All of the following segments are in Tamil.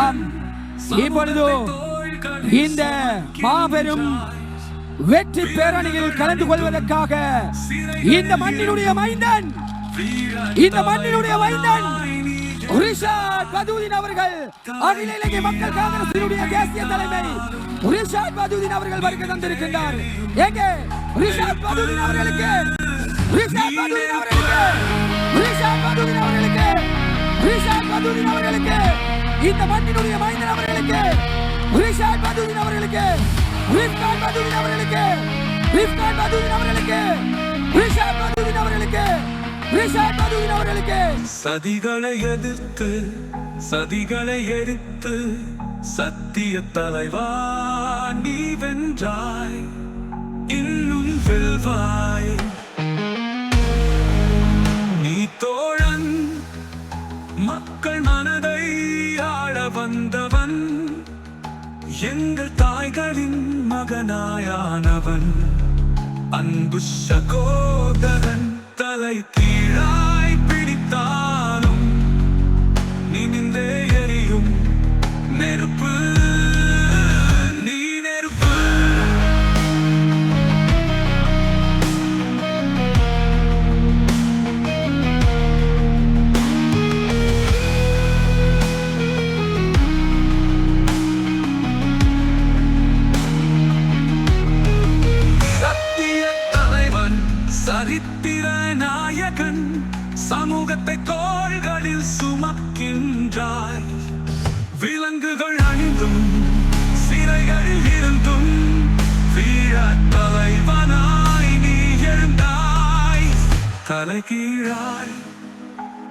ஆம், இப்பொழுது இந்த மாபெரும் வெற்றி பேரணியில் கலந்து கொள்வதற்காக இந்த மண்ணினுடைய மைந்தன் ரிஷாட் பதூதீன் அவர்கள், அகில இலங்கை மக்கள் காங்கிரசினுடைய தேசிய தலைமை ரிஷாட் பதூதீன் அவர்கள் வருகை தந்திருக்கின்றார். எங்கே ரிஷாட் பதூதீன் அவர்களுக்கு, ரிஷாட் பதூதீன் அவர்களுக்கு, ரிஷாட் பதூதீன் அவர்களுக்கு, ரிஷாட் பதூதீன் அவர்களுக்கு, இந்த மண்ணினுடைய மைந்தன் அவர்களுக்கு, ரிஷாட் பதூதீன் அவர்களுக்கு, ரிஃப்கான் பதூதீன் அவர்களுக்கு, ரிஃப்கான் பதூதீன் அவர்களுக்கு, ரிஷாட் பதூதீன் அவர்களுக்கு, ரிஷாட் பதூதீன் அவர்களுக்கு. சதிகளை எதிர்த்து சதிகளை எரித்து சத்திய தலைவா நீ வென்றாய், இன்னும் வெல்வாய். நீ தோழன், மக்கள் மனதை ஆள வந்தவன், எங்கள் தாய்களின் மகனாயானவன், அன்பு சகோதரன். தலை கீழாய் பிடித்தாலும் நிமிந்தே எரியும் நெருப்பு, நீ நெருப்பு. சத்திய தலைவன், சரித்திர நாயகன், சமூகத்தை தோள்களில் சுமக்கின்றாய். விலங்குகள் அணிந்தும் சிறைகள் இருந்தும் வீர தலைவனாய் நீ எழுந்தாய். தலைகீழாய்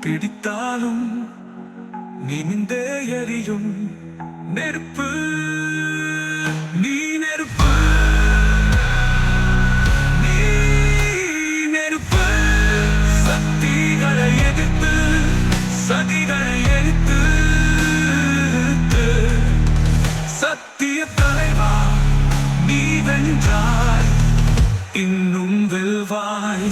பிடித்தாலும் நிமிந்தே எரியும் நெருப்பு, நீ நெருப்பு, நீ நெருப்பு. சக்திகளை எதிர்த்து சதிகளை எரித்து சத்திய தலைவா நீ வென்றாய், இன்னும் வெல்வாய்.